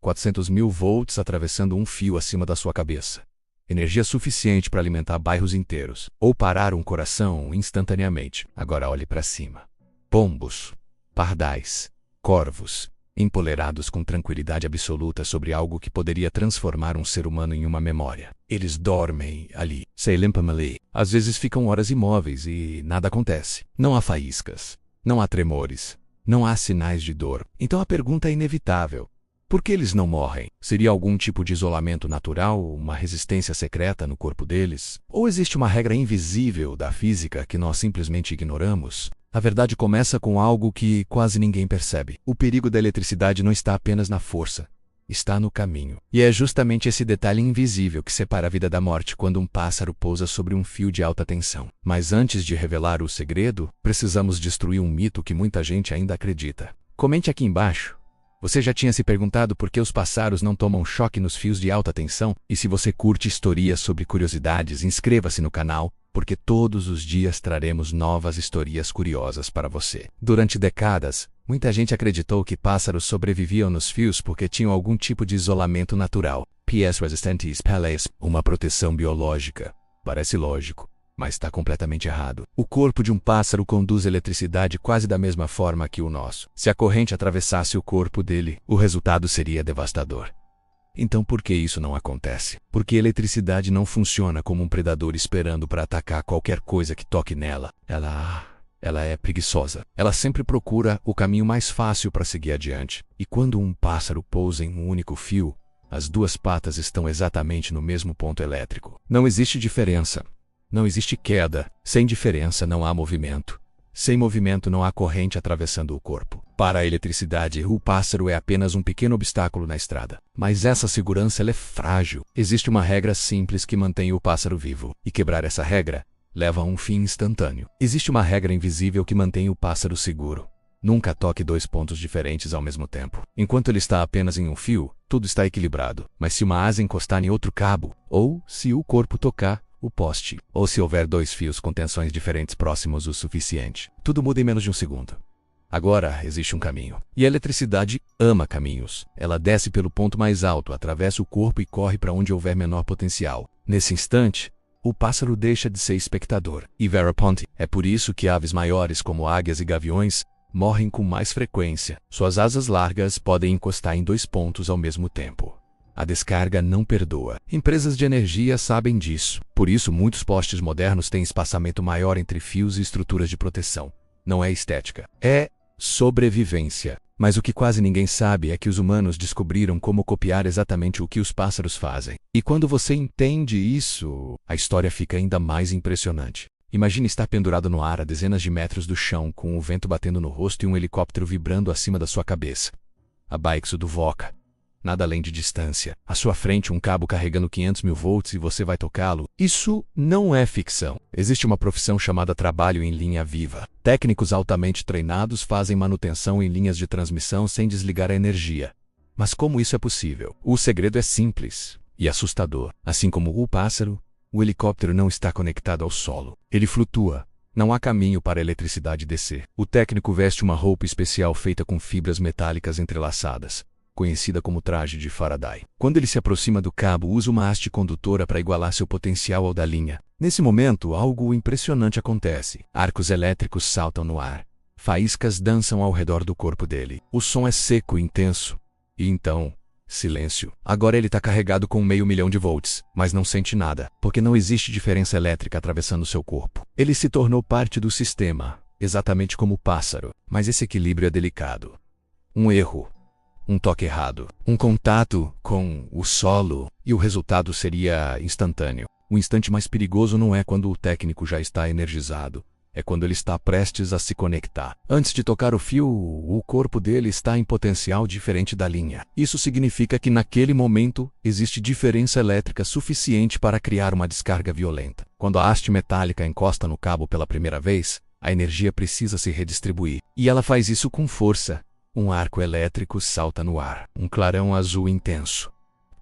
400.000 volts atravessando um fio acima da sua cabeça. Energia suficiente para alimentar bairros inteiros, ou parar um coração instantaneamente. Agora olhe para cima. Pombos, pardais, corvos, empolerados com tranquilidade absoluta sobre algo que poderia transformar um ser humano em uma memória. Eles dormem ali, se limpam ali. Às vezes ficam horas imóveis e nada acontece. Não há faíscas, não há tremores, não há sinais de dor. Então a pergunta é inevitável. Por que eles não morrem? Seria algum tipo de isolamento natural, uma resistência secreta no corpo deles? Ou existe uma regra invisível da física que nós simplesmente ignoramos? A verdade começa com algo que quase ninguém percebe. O perigo da eletricidade não está apenas na força, está no caminho. E é justamente esse detalhe invisível que separa a vida da morte quando um pássaro pousa sobre um fio de alta tensão. Mas antes de revelar o segredo, precisamos destruir um mito que muita gente ainda acredita. Comente aqui embaixo. Você já tinha se perguntado por que os pássaros não tomam choque nos fios de alta tensão? E se você curte historias sobre curiosidades, inscreva-se no canal, porque todos os dias traremos novas histórias curiosas para você. Durante décadas, muita gente acreditou que pássaros sobreviviam nos fios porque tinham algum tipo de isolamento natural. PS Resistentes PLS, uma proteção biológica. Parece lógico, mas está completamente errado. O corpo de um pássaro conduz eletricidade quase da mesma forma que o nosso. Se a corrente atravessasse o corpo dele, o resultado seria devastador. Então por que isso não acontece? Porque a eletricidade não funciona como um predador esperando para atacar qualquer coisa que toque nela. Ela é preguiçosa. Ela sempre procura o caminho mais fácil para seguir adiante. E quando um pássaro pousa em um único fio, as duas patas estão exatamente no mesmo ponto elétrico. Não existe diferença. Não existe queda. Sem diferença não há movimento. Sem movimento não há corrente atravessando o corpo. Para a eletricidade, o pássaro é apenas um pequeno obstáculo na estrada. Mas essa segurança ela é frágil. Existe uma regra simples que mantém o pássaro vivo. E quebrar essa regra leva a um fim instantâneo. Existe uma regra invisível que mantém o pássaro seguro. Nunca toque dois pontos diferentes ao mesmo tempo. Enquanto ele está apenas em um fio, tudo está equilibrado. Mas se uma asa encostar em outro cabo, ou se o corpo tocar o poste, ou se houver dois fios com tensões diferentes próximos o suficiente, tudo muda em menos de um segundo. Agora existe um caminho. E a eletricidade ama caminhos. Ela desce pelo ponto mais alto, atravessa o corpo e corre para onde houver menor potencial. Nesse instante, o pássaro deixa de ser espectador. E Veraponte. É por isso que aves maiores como águias e gaviões morrem com mais frequência. Suas asas largas podem encostar em dois pontos ao mesmo tempo. A descarga não perdoa. Empresas de energia sabem disso. Por isso, muitos postes modernos têm espaçamento maior entre fios e estruturas de proteção. Não é estética. É sobrevivência. Mas o que quase ninguém sabe é que os humanos descobriram como copiar exatamente o que os pássaros fazem. E quando você entende isso, a história fica ainda mais impressionante. Imagine estar pendurado no ar a dezenas de metros do chão, com o vento batendo no rosto e um helicóptero vibrando acima da sua cabeça. A Baixo do Voca. Nada além de distância. À sua frente um cabo carregando 500.000 volts e você vai tocá-lo. Isso não é ficção. Existe uma profissão chamada trabalho em linha viva. Técnicos altamente treinados fazem manutenção em linhas de transmissão sem desligar a energia. Mas como isso é possível? O segredo é simples e assustador. Assim como o pássaro, o helicóptero não está conectado ao solo. Ele flutua. Não há caminho para a eletricidade descer. O técnico veste uma roupa especial feita com fibras metálicas entrelaçadas, conhecida como traje de Faraday. Quando ele se aproxima do cabo, usa uma haste condutora para igualar seu potencial ao da linha. Nesse momento, algo impressionante acontece. Arcos elétricos saltam no ar. Faíscas dançam ao redor do corpo dele. O som é seco e intenso. E então, silêncio. Agora ele está carregado com 500 mil de volts, mas não sente nada, porque não existe diferença elétrica atravessando seu corpo. Ele se tornou parte do sistema, exatamente como o pássaro. Mas esse equilíbrio é delicado. Um erro, um toque errado, um contato com o solo, e o resultado seria instantâneo. O instante mais perigoso não é quando o técnico já está energizado, é quando ele está prestes a se conectar. Antes de tocar o fio, o corpo dele está em potencial diferente da linha. Isso significa que naquele momento existe diferença elétrica suficiente para criar uma descarga violenta. Quando a haste metálica encosta no cabo pela primeira vez, a energia precisa se redistribuir. E ela faz isso com força. Um arco elétrico salta no ar. Um clarão azul intenso.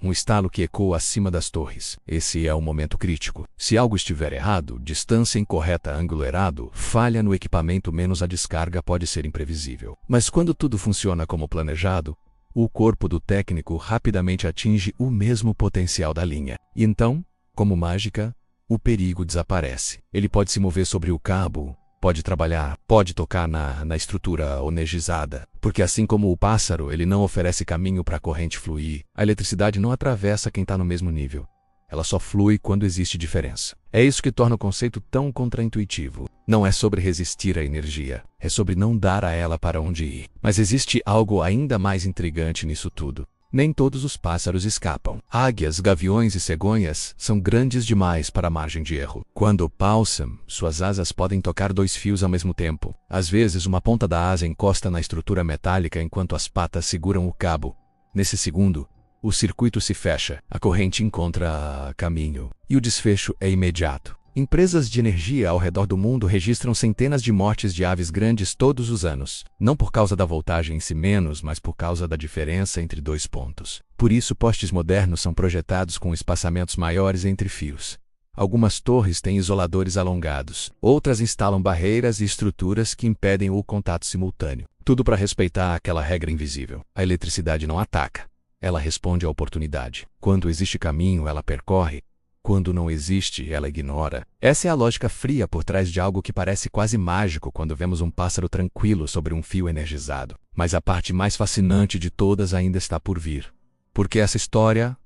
Um estalo que ecoa acima das torres. Esse é o momento crítico. Se algo estiver errado, distância incorreta, ângulo errado, falha no equipamento menos a descarga pode ser imprevisível. Mas quando tudo funciona como planejado, o corpo do técnico rapidamente atinge o mesmo potencial da linha. E então, como mágica, o perigo desaparece. Ele pode se mover sobre o cabo, pode trabalhar, pode tocar na estrutura energizada. Porque assim como o pássaro, ele não oferece caminho para a corrente fluir, a eletricidade não atravessa quem está no mesmo nível. Ela só flui quando existe diferença. É isso que torna o conceito tão contraintuitivo. Não é sobre resistir à energia, é sobre não dar a ela para onde ir. Mas existe algo ainda mais intrigante nisso tudo. Nem todos os pássaros escapam. Águias, gaviões e cegonhas são grandes demais para a margem de erro. Quando pulsam, suas asas podem tocar 2 fios ao mesmo tempo. Às vezes, uma ponta da asa encosta na estrutura metálica enquanto as patas seguram o cabo. Nesse segundo, o circuito se fecha, a corrente encontra caminho, e o desfecho é imediato. Empresas de energia ao redor do mundo registram centenas de mortes de aves grandes todos os anos, não por causa da voltagem em si menos, mas por causa da diferença entre 2 pontos. Por isso, postes modernos são projetados com espaçamentos maiores entre fios. Algumas torres têm isoladores alongados, outras instalam barreiras e estruturas que impedem o contato simultâneo. Tudo para respeitar aquela regra invisível. A eletricidade não ataca. Ela responde à oportunidade. Quando existe caminho, ela percorre. Quando não existe, ela ignora. Essa é a lógica fria por trás de algo que parece quase mágico quando vemos um pássaro tranquilo sobre um fio energizado. Mas a parte mais fascinante de todas ainda está por vir. Porque essa história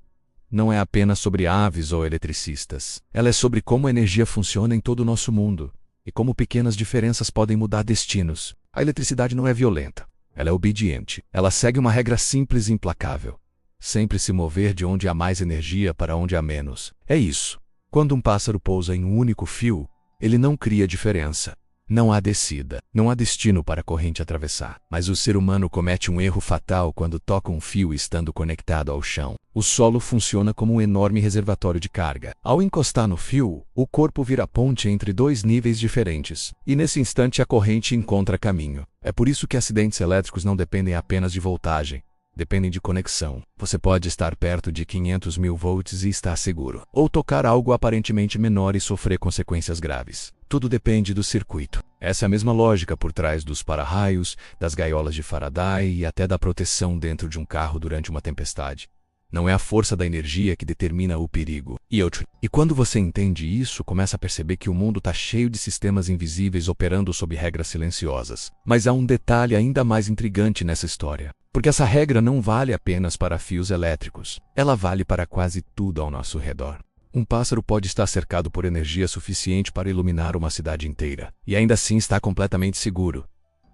não é apenas sobre aves ou eletricistas. Ela é sobre como a energia funciona em todo o nosso mundo e como pequenas diferenças podem mudar destinos. A eletricidade não é violenta. Ela é obediente. Ela segue uma regra simples e implacável. Sempre se mover de onde há mais energia para onde há menos. É isso. Quando um pássaro pousa em um único fio, ele não cria diferença. Não há descida. Não há destino para a corrente atravessar. Mas o ser humano comete um erro fatal quando toca um fio estando conectado ao chão. O solo funciona como um enorme reservatório de carga. Ao encostar no fio, o corpo vira ponte entre 2 níveis diferentes. E nesse instante a corrente encontra caminho. É por isso que acidentes elétricos não dependem apenas de voltagem. Dependem de conexão. Você pode estar perto de 500 mil volts e estar seguro. Ou tocar algo aparentemente menor e sofrer consequências graves. Tudo depende do circuito. Essa é a mesma lógica por trás dos para-raios, das gaiolas de Faraday e até da proteção dentro de um carro durante uma tempestade. Não é a força da energia que determina o perigo. E quando você entende isso, começa a perceber que o mundo está cheio de sistemas invisíveis operando sob regras silenciosas. Mas há um detalhe ainda mais intrigante nessa história. Porque essa regra não vale apenas para fios elétricos. Ela vale para quase tudo ao nosso redor. Um pássaro pode estar cercado por energia suficiente para iluminar uma cidade inteira, e ainda assim está completamente seguro.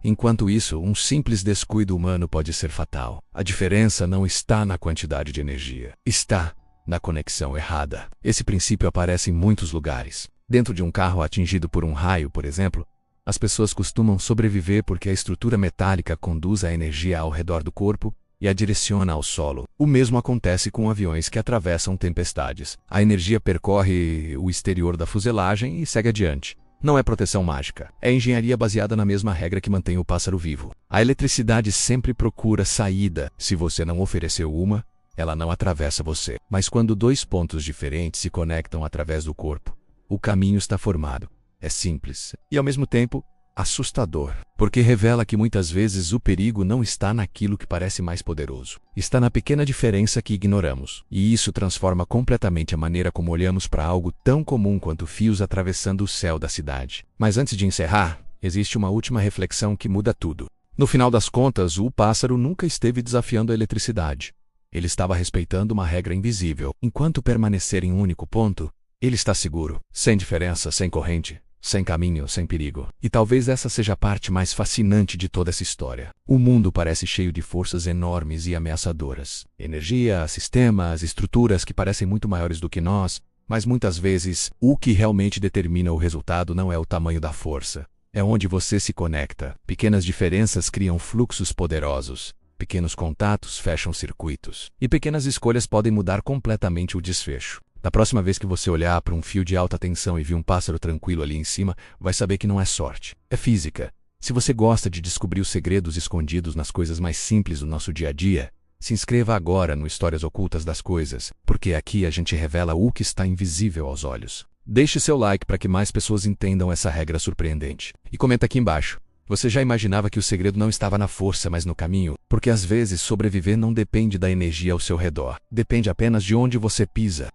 Enquanto isso, um simples descuido humano pode ser fatal. A diferença não está na quantidade de energia. Está na conexão errada. Esse princípio aparece em muitos lugares. Dentro de um carro atingido por um raio, por exemplo, as pessoas costumam sobreviver porque a estrutura metálica conduz a energia ao redor do corpo e a direciona ao solo. O mesmo acontece com aviões que atravessam tempestades. A energia percorre o exterior da fuselagem e segue adiante. Não é proteção mágica. É engenharia baseada na mesma regra que mantém o pássaro vivo. A eletricidade sempre procura saída. Se você não ofereceu uma, ela não atravessa você. Mas quando 2 pontos diferentes se conectam através do corpo, o caminho está formado. É simples e, ao mesmo tempo, assustador, porque revela que muitas vezes o perigo não está naquilo que parece mais poderoso. Está na pequena diferença que ignoramos. E isso transforma completamente a maneira como olhamos para algo tão comum quanto fios atravessando o céu da cidade. Mas antes de encerrar, existe uma última reflexão que muda tudo. No final das contas, o pássaro nunca esteve desafiando a eletricidade. Ele estava respeitando uma regra invisível. Enquanto permanecer em um único ponto, ele está seguro, sem diferença, sem corrente, sem caminho, sem perigo. E talvez essa seja a parte mais fascinante de toda essa história. O mundo parece cheio de forças enormes e ameaçadoras. Energia, sistemas, estruturas que parecem muito maiores do que nós, mas muitas vezes o que realmente determina o resultado não é o tamanho da força. É onde você se conecta. Pequenas diferenças criam fluxos poderosos. Pequenos contatos fecham circuitos. E pequenas escolhas podem mudar completamente o desfecho. Da próxima vez que você olhar para um fio de alta tensão e vir um pássaro tranquilo ali em cima, vai saber que não é sorte. É física. Se você gosta de descobrir os segredos escondidos nas coisas mais simples do nosso dia a dia, se inscreva agora no Histórias Ocultas das Coisas, porque aqui a gente revela o que está invisível aos olhos. Deixe seu like para que mais pessoas entendam essa regra surpreendente. E comenta aqui embaixo. Você já imaginava que o segredo não estava na força, mas no caminho? Porque às vezes sobreviver não depende da energia ao seu redor. Depende apenas de onde você pisa.